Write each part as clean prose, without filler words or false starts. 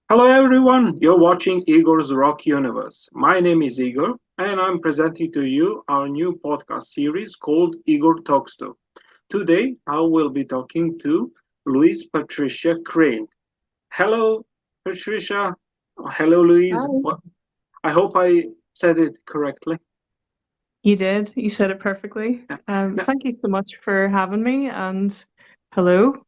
Hello everyone, you're watching Igor's Rock Universe. My name is Igor and I'm presenting to you our new podcast series called Igor Talks To. Today I will be talking to Louise Patricia Crane. Hello Patricia, hello Louise. Hi. I hope I said it correctly. You did. You said it perfectly. Yeah. Now, Thank you so much for having me, and hello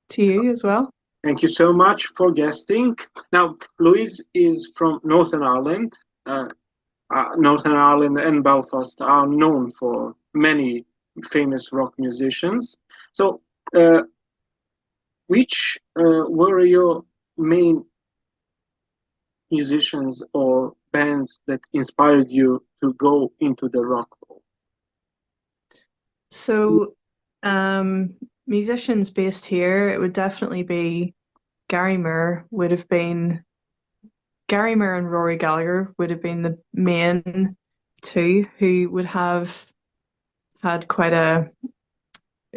to you as well. thank you so much for guesting. Now, Louise is from Northern Ireland. Uh, Northern Ireland and Belfast are known for many famous rock musicians. So, uh, which were your main musicians or bands that inspired you to go into the rock world? So, um, musicians based here, it would definitely be Gary Moore would have been Gary Moore and Rory Gallagher would have been the main two who would have had quite a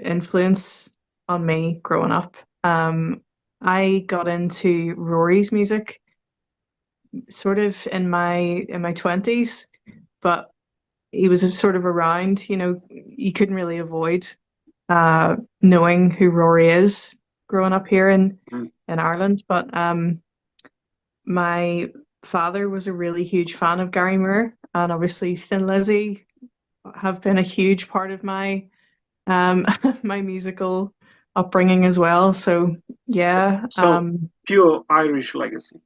influence on me growing up. I got into Rory's music sort of in my 20s, but he was sort of around, you couldn't really avoid knowing who Rory is growing up here Mm. in Ireland. But my father was a really huge fan of Gary Moore, and obviously Thin Lizzy have been a huge part of my my musical upbringing as well. So yeah, So, pure Irish legacy.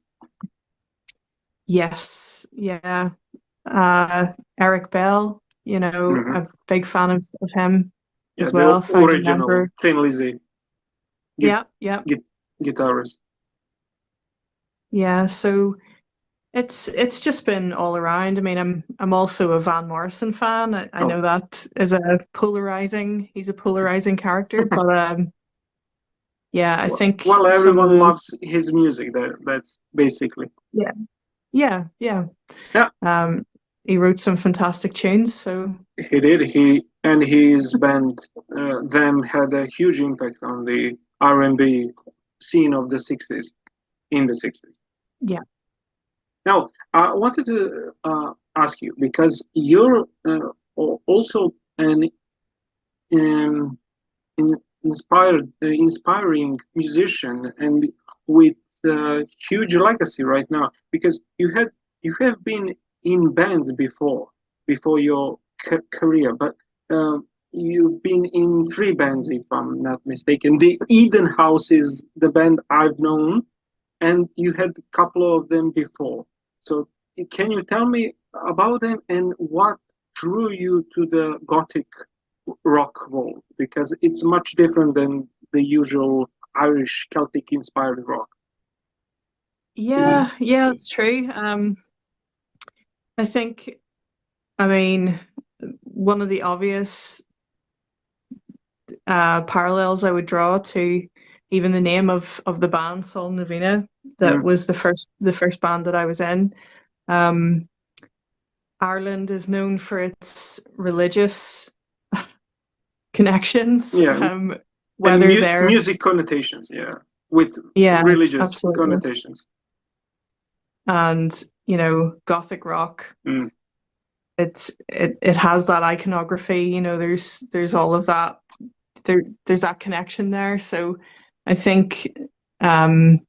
yes, yeah. Eric Bell, Hmm. a big fan of him Yeah, as the well. Founding original member. Thin Lizzy gui- Yeah, yeah, guitarist. yeah. So it's just been all around. I mean, I'm also a Van Morrison fan. I Oh, know that is he's a polarizing character, but yeah, I think well, some of everyone the loves his music. That's basically. yeah, yeah, yeah. Yeah, Um, he wrote some fantastic tunes, so he did. He and his band, them had a huge impact on the R&B scene of the '60s. In the '60s. yeah. Now, I wanted to ask you because you're also an um, inspiring musician and with huge legacy right now. Because you have been in bands before your career, but you've been in three bands, if I'm not mistaken. The Eden House is the band I've known, and you had a couple of them before. So can you tell me about them and what drew you to the Gothic rock world? Because it's much different than the usual Irish Celtic inspired rock. Yeah, yeah, it's true. I think, I mean, one of the obvious parallels I would draw to even the name of the band, Sol Novena, that Mm. was the first band that I was in. Um, Ireland is known for its religious connections, Yeah, and whether they're music connotations, yeah, with yeah, religious absolutely, connotations. and Gothic rock. Mm. It has that iconography. There's all of that. There's that connection there. So I think um,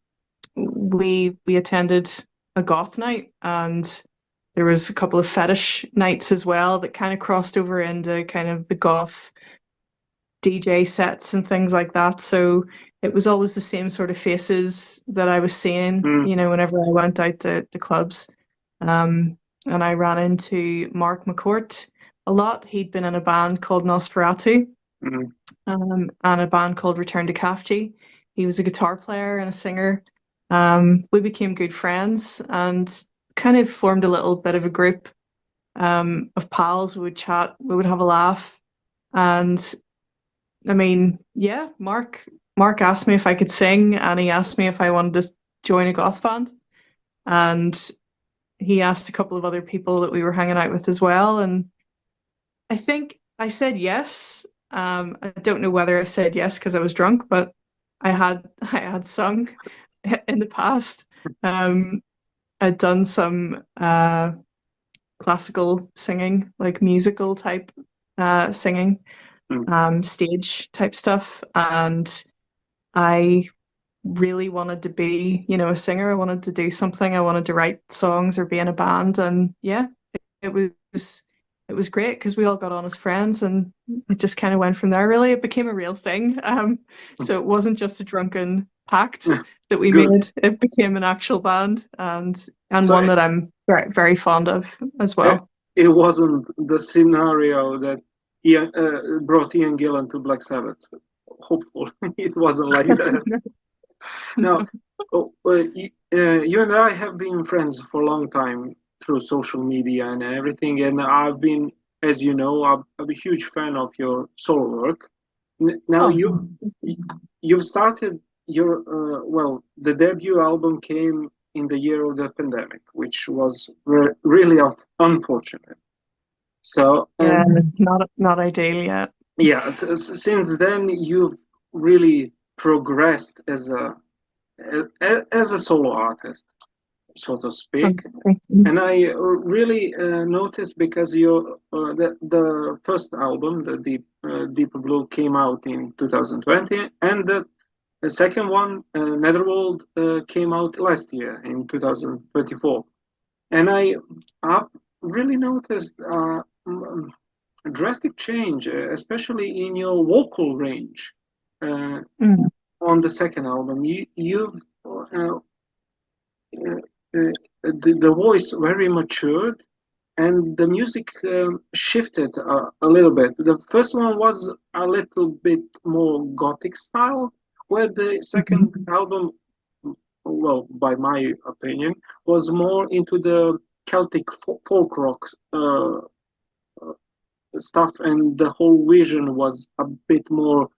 we attended a goth night, and there was a couple of fetish nights as well that kind of crossed over into kind of the goth DJ sets and things like that. So it was always the same sort of faces that I was seeing, Mm. whenever I went out to clubs. And I ran into Mark McCourt a lot. He'd been in a band called Nosferatu, Mm. and a band called Return to Cafty. He was a guitar player and a singer. We became good friends and kind of formed a little bit of a group of pals. We would chat, we would have a laugh. And I mean, yeah, Mark asked me if I could sing, and he asked me if I wanted to join a goth band. And he asked a couple of other people that we were hanging out with as well. And I think I said yes. I don't know whether I said yes because I was drunk, but I had I had sung in the past. Um, I'd done some classical singing, like musical type singing, Mm. stage type stuff, and I really wanted to be, a singer. I wanted to do something. I wanted to write songs or be in a band, and yeah, it was it was great because we all got on as friends, and it just kind of went from there. Really, it became a real thing. So it wasn't just a drunken pact that we Good. made. It became an actual band, and So one that I'm very, very fond of as it, well. it wasn't the scenario that brought Ian Gillan to Black Sabbath. Hopeful. It wasn't like that. Now, you and I have been friends for a long time through social media and everything, and I've been, as you know, I'm a huge fan of your solo work. Now Oh, you've started your the debut album came in the year of the pandemic, which was really unfortunate. So, yeah, not ideal yet. yeah, since then you've really progressed as a solo artist, so to Oh, speak. thank you. And I really noticed because the first album, the Deep Blue, came out in 2020, and the second one, Netherworld, came out last year in 2024. And I really noticed a drastic change, especially in your vocal range uh, Mm, on the second album. You've the voice very matured and the music shifted a little bit. The first one was a little bit more gothic style, where the second mhm. album, well, by my opinion, was more into the Celtic folk rock stuff, and the whole vision was a bit more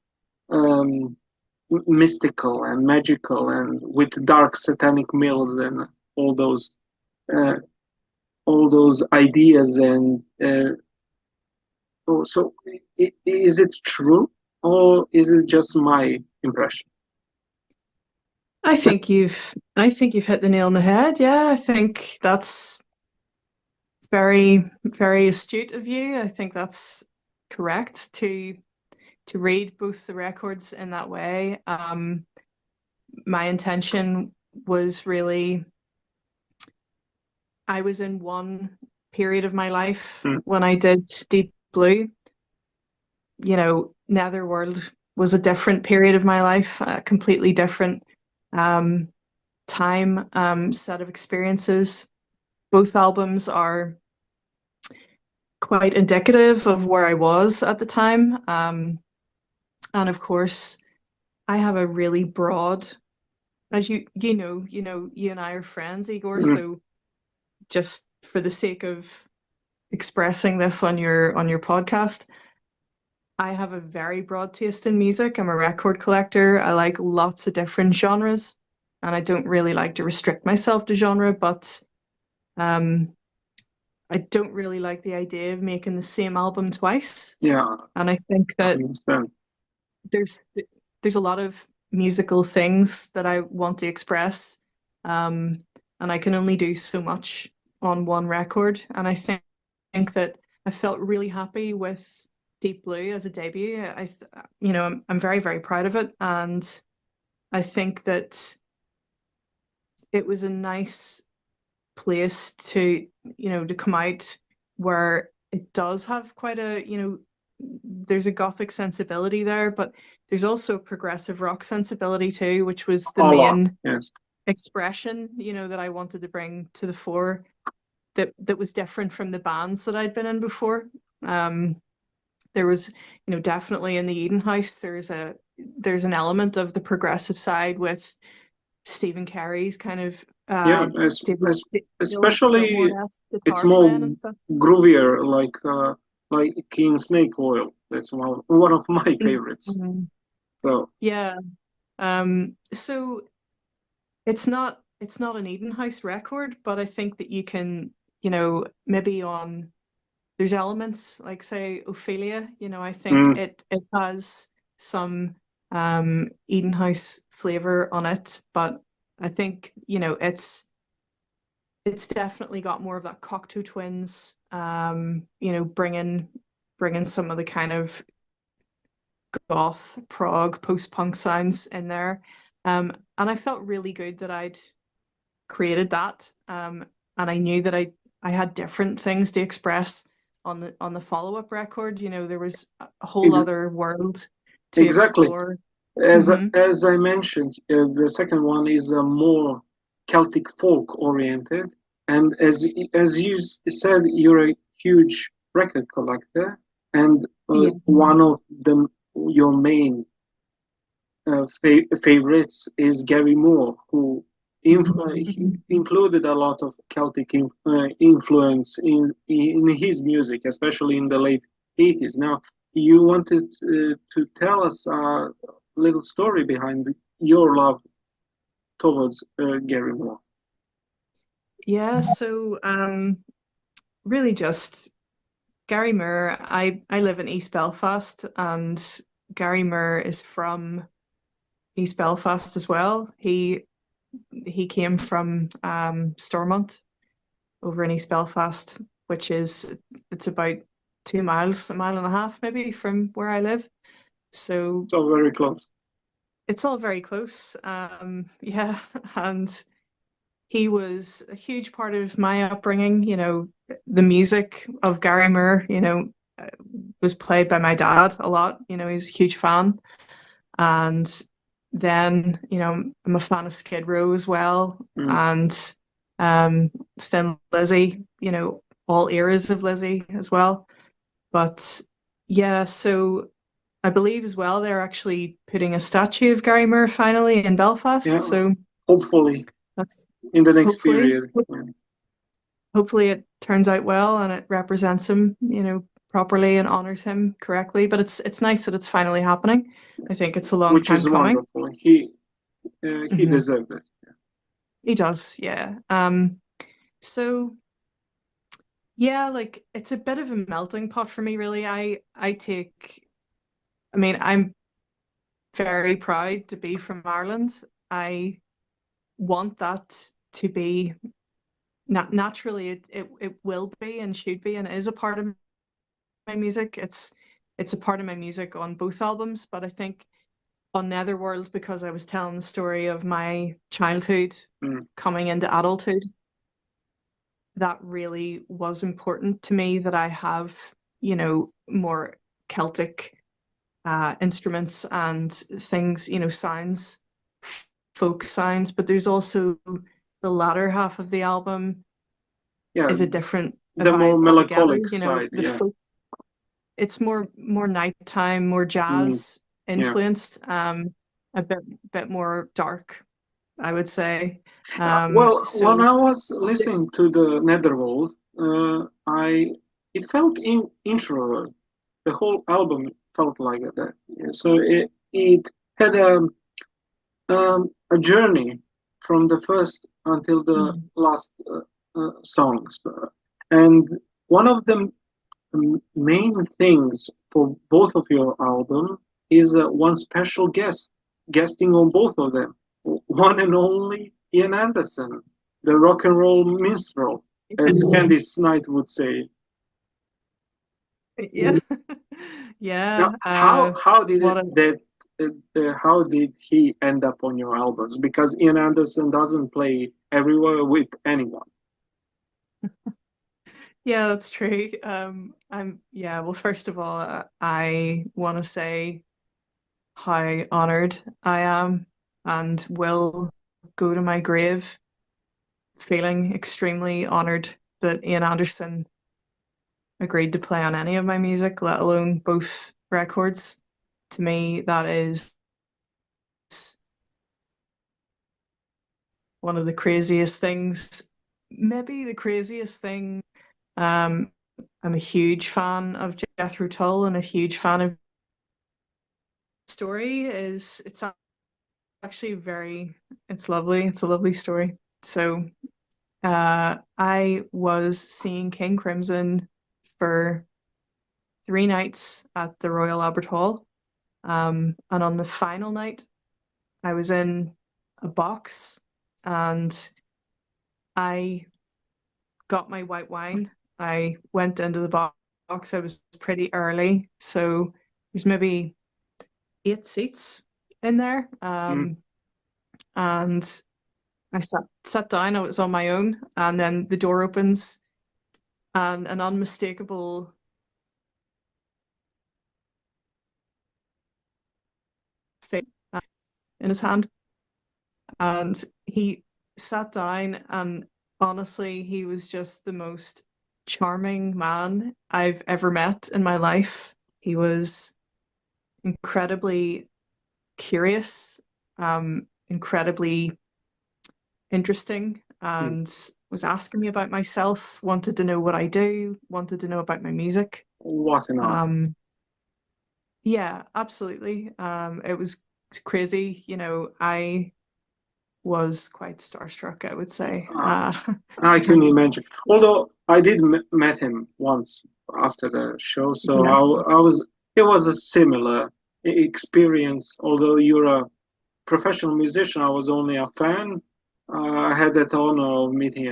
um, mystical and magical, and with dark satanic mills and all those uh, all those ideas and so is it true or is it just my impression? I think you've hit the nail on the head. Yeah, I think that's very, very astute of you. I think that's correct to read both the records in that way. My intention was really, I was in one period of my life Mm, when I did Deep Blue. Netherworld was a different period of my life, a completely different um, time, set of experiences. Both albums are quite indicative of where I was at the time. And of course, I have a really broad, as you and I are friends, Igor. mm, So just for the sake of expressing this on your podcast, I have a very broad taste in music. I'm a record collector. I like lots of different genres, and I don't really like to restrict myself to genre, but um, I don't really like the idea of making the same album twice. yeah, And I think I that understand. there's there's a lot of musical things that I want to express, um, and I can only do so much on one record. And I think that I felt really happy with Deep Blue as a debut. I'm very, very proud of it, and I think that it was a nice place to come out where it does have quite there's a gothic sensibility there, but there's also a progressive rock sensibility too, which was the A lot, main yes. expression that I wanted to bring to the fore that was different from the bands that I'd been in before. Um, there was definitely in the Eden House, there's an element of the progressive side with Stephen Carey's kind of Yeah, David especially Gilmour-esque it's guitar more playing and stuff. groovier, like King Snake Oil. That's one of my favorites. Mhm. So Yeah. So it's not an Eden House record, but I think that you can, maybe on there's elements like say Ophelia, I think mm, it has some Eden House flavor on it, but I think, it's definitely got more of that Cocteau Twins, bringing some of the kind of goth prog post-punk sounds in there. And I felt really good that I'd created that. And I knew that I had different things to express on the follow-up record. There was a whole Ex- other world to exactly. explore. As Hmm. as I mentioned, the second one is more Celtic folk oriented, and as you said, you're a huge record collector, and Yeah. one of your main favorites is Gary Moore, who he included a lot of Celtic influence in his music, especially in the late 80s. Now, you wanted to tell us a little story behind your love towards Gary Moore. Yeah, so really just Gary Moore. I live in East Belfast, and Gary Moore is from East Belfast as well. He came from Stormont over in East Belfast, which is it's about 2 miles, a mile and a half maybe from where I live. So So very close. it's all very close. Yeah, and he was a huge part of my upbringing. The music of Gary Moore, uh, was played by my dad a lot. He was a huge fan. And then, I'm a fan of Skid Row as well. Mm. And um, Thin Lizzy, all eras of Lizzy as well. But yeah, so I believe as well they're actually putting a statue of Gary Moore finally in Belfast. Yeah, So hopefully that's in the next hopefully period. Yeah. hopefully it turns out well and it represents him, properly and honors him correctly. But it's nice that it's finally happening. I think it's a long Which time is coming. wonderful. He Hmm. deserved it. He does, yeah. So yeah, like it's a bit of a melting pot for me, really. I mean, I'm very proud to be from Ireland. I want that to be naturally it will be and should be and is a part of my music. It's a part of my music on both albums, but I think on Netherworld, because I was telling the story of my childhood Mm. coming into adulthood, that really was important to me that I have, more Celtic instruments and things, sounds, folk sounds, but there's also the latter half of the album Yeah, is a the more vibe altogether. melancholic side. The Yeah. folk, it's more nighttime, more Mm. jazz Yeah. influenced, a bit more dark, I would say. Well, when So I was listening to the Netherworld, I it felt introvert. The whole album felt like that. Yeah, so it had a journey from the first until the mm, last songs, and one of the main things for both of your album is one special guesting on both of them, one and only Ian Anderson, the rock and roll minstrel, as Candice Knight would say. yeah, Now, yeah. how did What it, a that how did he end up on your albums? Because Ian Anderson doesn't play everywhere with anyone. Yeah, that's true. Yeah, well, first of all, I want to say how honored I am and will go to my grave feeling extremely honored that Ian Anderson agreed to play on any of my music, let alone both records. To me, that is one of the craziest things, maybe the craziest thing. Um, I'm a huge fan of Jethro Tull and a huge fan of story. Is it's actually very it's lovely. It's a lovely story. So I was seeing King Crimson for 3 nights at the Royal Albert Hall. And on the final night, I was in a box and I got my white wine. I went into the box. I was pretty early, so there's maybe 8 seats in there. Mm. And I sat down. I was on my own, and then the door opens, and an unmistakable face in his hand, and he sat down, and honestly, he was just the most charming man I've ever met in my life. He was incredibly curious, incredibly interesting, Mm. and was asking me about myself, wanted to know what I do, wanted to know about my music. What an art. Um, yeah, absolutely. It was crazy. I was quite starstruck, I would say. Uh, I couldn't And imagine. Although I did met him once after the show, so yeah, I was. It was a similar experience. Although you're a professional musician, I was only a fan. I had that honor of meeting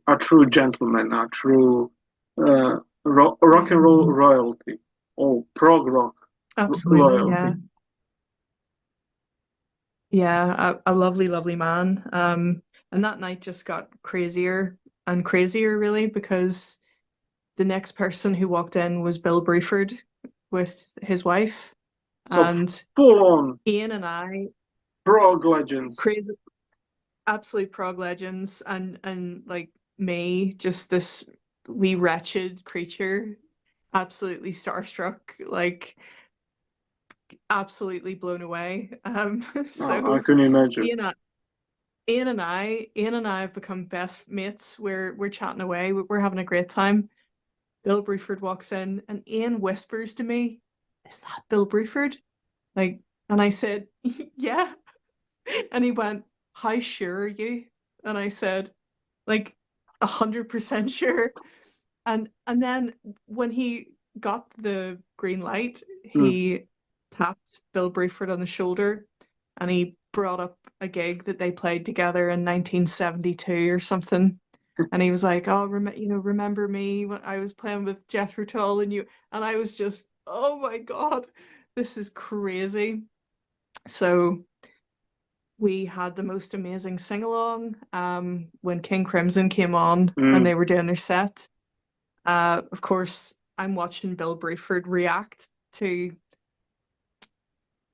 a true gentleman, a true rock and roll royalty, or prog rock absolutely. loyalty. Yeah. Yeah, a lovely, lovely man. And that night just got crazier and crazier, really, because the next person who walked in was Bill Bruford with his wife. So And full on Ian and I, prog legends. crazy, absolute prog legends, and like me, just this wee wretched creature, absolutely starstruck, like absolutely blown away. I So couldn't imagine. Ian, Ian and I have become best mates. We're chatting away. We're having a great time. Bill Bruford walks in, and Ian whispers to me, "Is that Bill Bruford?" Like, and I said, "Yeah." And he went, "How sure are you?" And I said, "Like 100% sure." And then when he got the green light, Mm. he tapped Bill Bruford on the shoulder, and he brought up a gig that they played together in 1972 or something. And he was like, "Oh, remember me when I was playing with Jethro Tull and you?" And I was just, "Oh my God, this is crazy." So we had the most amazing sing along when King Crimson came on and Mm. they were doing their set. Of course, I'm watching Bill Bruford react to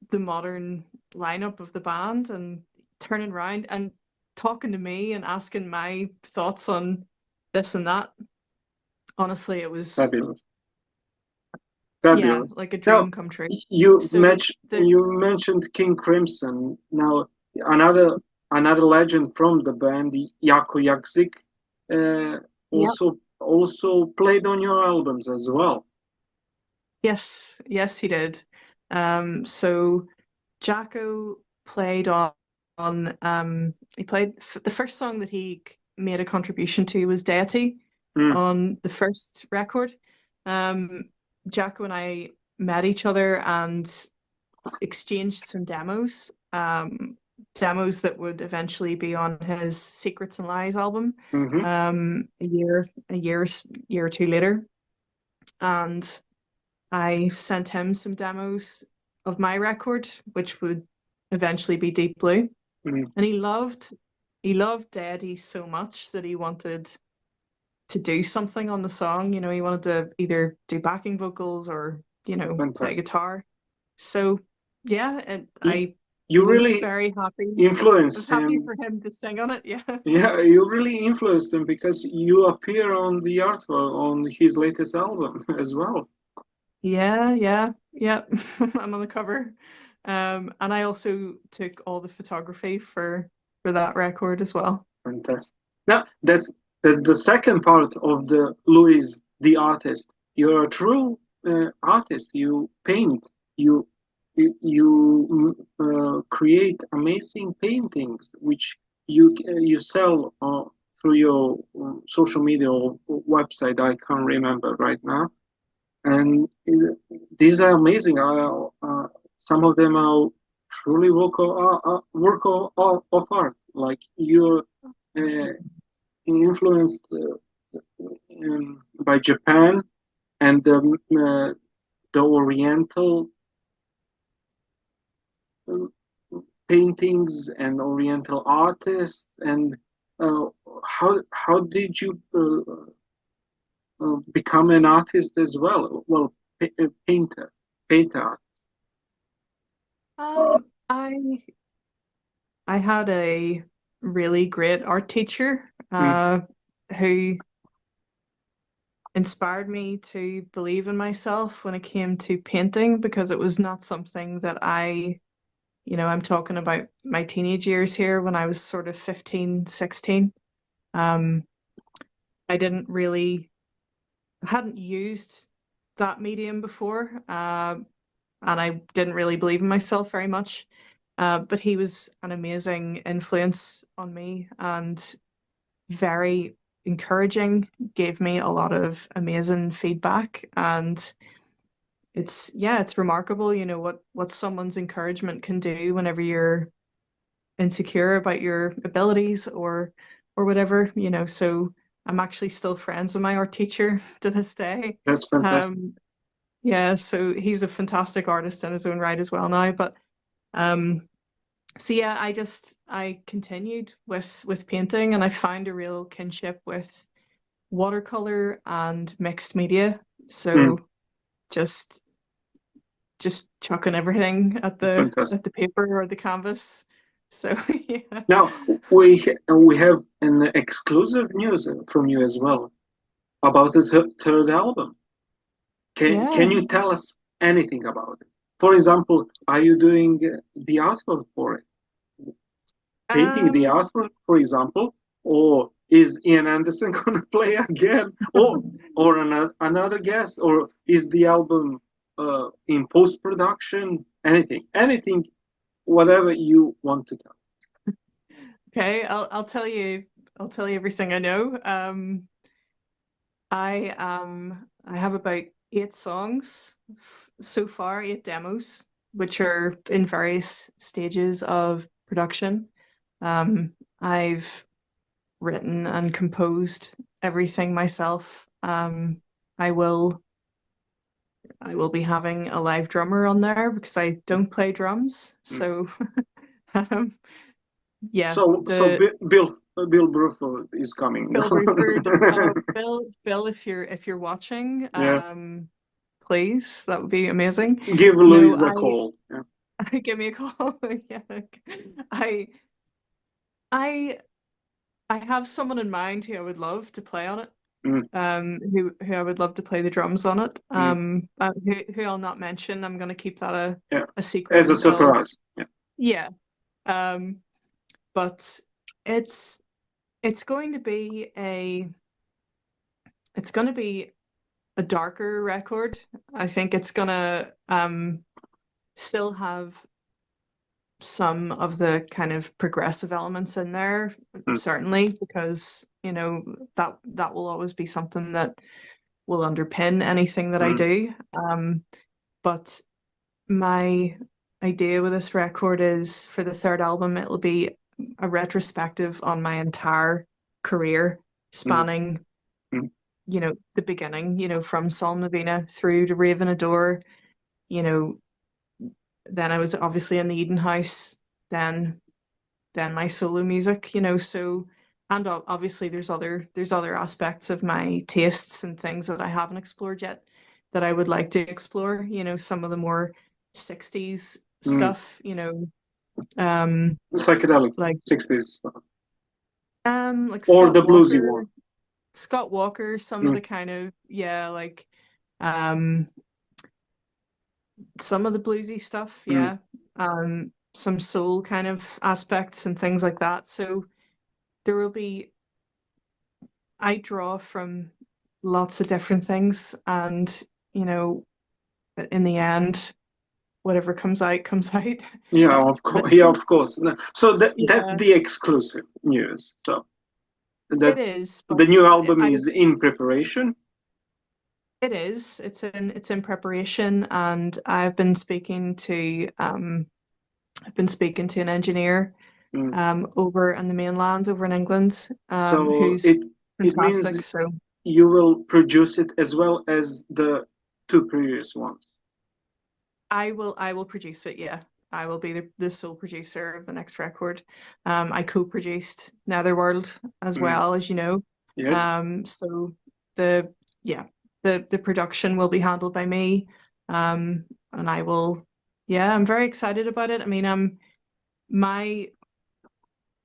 the modern lineup of the band and turning around and talking to me and asking my thoughts on this and that. Honestly, it was, Fabulous. yeah, Fabulous. like a Now, dream come true. you So match the you mentioned King Crimson. Now, another another legend from the band, Jako Jakzik, uh, yeah, also played on your albums as well. yes, yes, he did. So Jacko played on he played the first song that he made a contribution to was Deity Mm. on the first record. Um, Jacko and I met each other and exchanged some demos, demos that would eventually be on his Secrets and Lies album, Hmm. year or two later. And I sent him some demos of my record, which would eventually be Deep Blue. Mm. And he loved Daddy so much that he wanted to do something on the song. He wanted to either do backing vocals or, play Fantastic. guitar. So yeah, and You, I you was really very happy. I was influenced happy him. for him to sing on it. Yeah. Yeah, you really influenced him because you appear on the artwork on his latest album as well. Yeah, yeah, yeah. I'm on the cover. And I also took all the photography for that record as well. Fantastic. Now that's the second part of the Louis the artist. You're a true artist. You paint. You create amazing paintings, which you sell through your social media or website. I can't remember right now. And these are amazing. Some of them are truly work of art. like you're influenced by Japan and the Oriental uh, paintings and Oriental artists, and uh, how did you become an artist as well? Well, painter. Um, I I had a really great art teacher Mm, who inspired me to believe in myself when it came to painting because it was not something that I'm talking about my teenage years here when I was sort of 15, 16. Um, I didn't really, hadn't used that medium before, and I didn't really believe in myself very much. But he was an amazing influence on me and very encouraging, gave me a lot of amazing feedback. And it's remarkable, what someone's encouragement can do whenever you're insecure about your abilities or whatever, So I'm actually still friends with my art teacher to this day. that's fantastic. Um, yeah, so he's a fantastic artist in his own right as well now. But um, so yeah, I continued with painting and I found a real kinship with watercolor and mixed media. Mm, So just just chucking everything at fantastic. the paper or the canvas. So yeah. Now we have an exclusive news from you as well about the third album. Can Yeah. you tell us anything about it? For example, are you doing the artwork for it? Painting the Um artwork, for example, or is Ian Anderson going to play again, or another guest, or is the album in post production? Anything, whatever you want to tell. okay, I'll tell you everything I know. I have about 8 songs so far, 8 demos, which are in various stages of production. I've written and composed everything myself. I will I will be having a live drummer on there because I don't play drums. Mm. So um, yeah, So the Bill Bruford is coming. Bill Bruford. Bill, if you're watching, Yeah, please, that would be amazing. give No, Louise a call. Yeah. give me a call. Yeah, I I I have someone in mind who I would love to play on it. Mm, Who I would love to play the drums on it. mm, Who I'll not mention. I'm going to keep that yeah, a secret as a until surprise. Yeah. yeah. Um, but it's it's going to be a it's going to be a darker record. I think it's gonna still have some of the kind of progressive elements in there, Mm, certainly, because that will always be something that will underpin anything that I mm, do. But my idea with this record is for the third album, it'll be a retrospective on my entire career, mm, spanning, mm, the beginning, from Psalm Novena through to Raven Adore, you know, then I was obviously in the Eden House, then my solo music, so and obviously there's other aspects of my tastes and things that I haven't explored yet that I would like to explore, some of the more 60s mm. stuff, um Psychedelic like 60s stuff. like Or Scott the bluesy one. Walker, some of Mm, the kind of like um some of the bluesy stuff, mm. yeah. Some soul kind of aspects and things like that. So there will be I draw from lots of different things and you know in the end whatever comes out comes out. Yeah, of course. This Yeah, of course. No, so that's yeah, the exclusive news. So it that is, the but new album I is was in preparation. it is. It's in preparation and I've been speaking to an engineer over in the mainland, over in England, So who's it means fantastic. So you will produce it as well as the two previous ones. I will produce it, yeah. I will be the sole producer of the next record. I co-produced Netherworld as well, as you know. Yes. So the yeah, the production will be handled by me. And I will, yeah, I'm very excited about it. I mean, my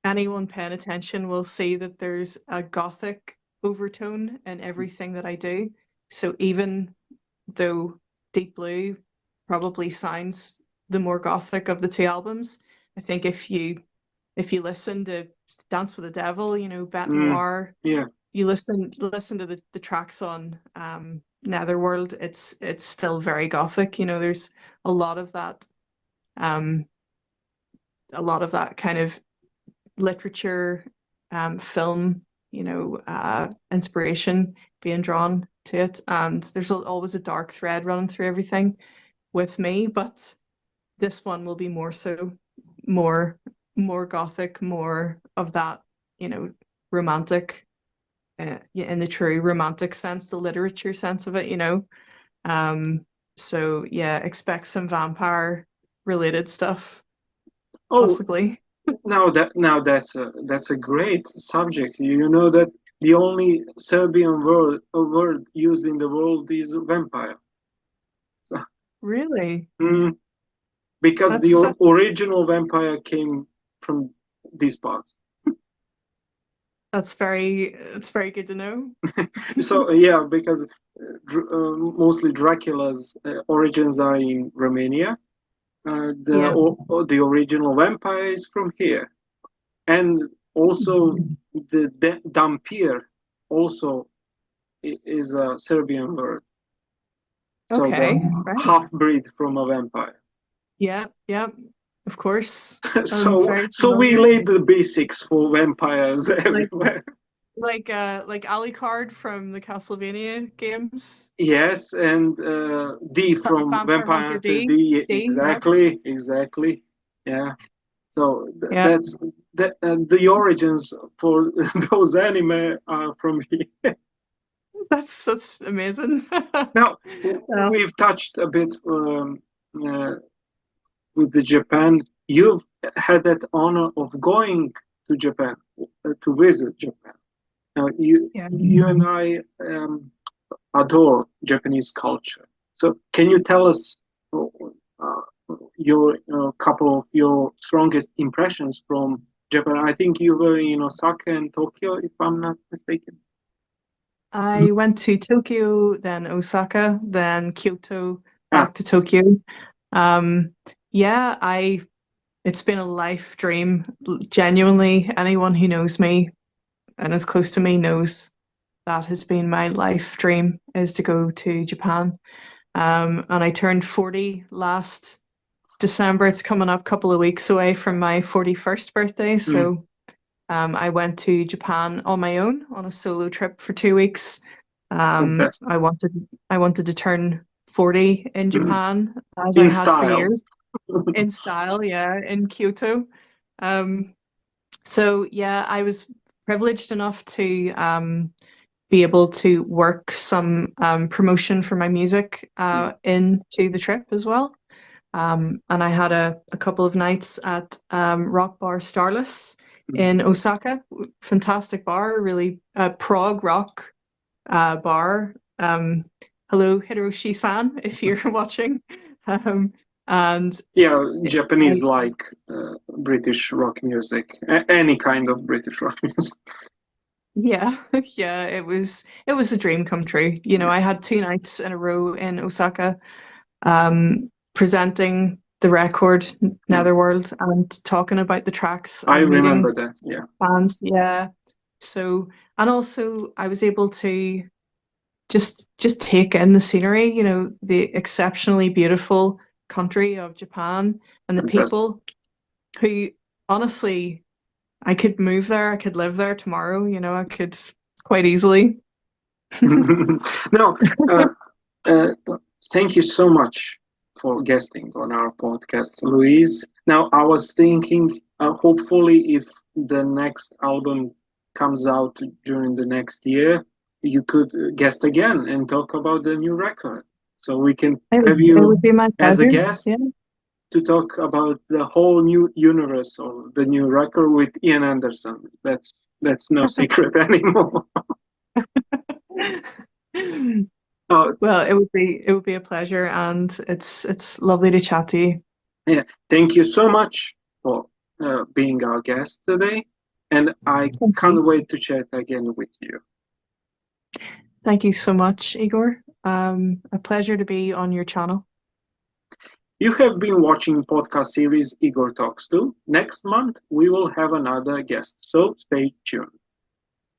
anyone paying attention will see that there's a gothic overtone in everything that I do. So even though Deep Blue probably sounds the more gothic of the two albums, I think if you listen to Dance with the Devil, you know, Bête Noire, Yeah. you listen to the tracks on Netherworld, it's still very gothic. You know, there's a lot of that um kind of literature, film, you know, inspiration being drawn to it. And there's always a dark thread running through everything with me, but this one will be more so, more gothic, more of that, you know, romantic, in the true romantic sense, the literature sense of it, you know. So yeah, expect some vampire related stuff, Oh, possibly. that's a great subject. You know that the only Serbian word used in the world is vampire. Really? Because the That's original vampire came from these parts. it's very good to know. So yeah, because mostly Dracula's origins are in Romania. Yeah. The original vampire is from here, and also the Dampir also is a Serbian word. So the Okay, right. half breed from a vampire. Yeah, yeah, of course. I'm So very so we familiar. laid the basics for vampires Like everywhere. like Alucard from the Castlevania games. Yes, and D from Vampire Vampire Hunter Hunter D. D. D, yep. Exactly. Yeah. So Yeah. that's the origins for those anime are from here. That's amazing. Now Well, we've touched a bit uh, with the Japan. You've had that honor of going to Japan to visit Japan. yeah. You and I adore Japanese culture. So can you tell us your couple of your strongest impressions from Japan? I think you were in Osaka and Tokyo, if I'm not mistaken. I went to Tokyo, then Osaka, then Kyoto, Ah, back to Tokyo. Um, yeah, it's been a life dream. Genuinely, anyone who knows me and is close to me knows that has been my life dream, is to go to Japan. And I turned 40 last December. It's coming up a couple of weeks away from my 41st birthday. mm, So I went to Japan on my own on a solo trip for 2 weeks. fantastic. I wanted to turn 40 in Mm. Japan, as I In had for style. years, in style, yeah, in Kyoto. Um, so yeah, I was privileged enough to be able to work some promotion for my music into the trip as well. And I had a couple of nights at Rock Bar Starless Mm. in Osaka. Fantastic bar, really prog rock bar. Hello, Hiroshi-san, if you're watching. Um, and Yeah, I, Japanese like British rock music, any kind of British rock music. yeah, yeah, it was a dream come true. You know, I had 2 nights in a row in Osaka, presenting the record Yeah, Netherworld and talking about the tracks I and meeting remember that. Yeah. fans. Yeah. So, and also I was able to just take in the scenery, you know, the exceptionally beautiful country of Japan and the Fantastic. people who honestly I could move there, I could live there tomorrow, you know, I could quite easily. No, uh, uh, thank you so much for guesting on our podcast, Louise. Now, I was thinking, hopefully, if the next album comes out during the next year, you could guest again and talk about the new record. So we can have It would you be my as a pleasure. guest Yeah. to talk about the whole new universe of the new record with Ian Anderson. That's no secret anymore. Oh, Well, it would be a pleasure, and it's lovely to chat to you. yeah. Thank you so much for being our guest today, and I Thank you. can't wait to chat again with you. Thank you so much, Igor. A pleasure to be on your channel. You have been watching podcast series Igor Talks To. Next month, we will have another guest, so stay tuned.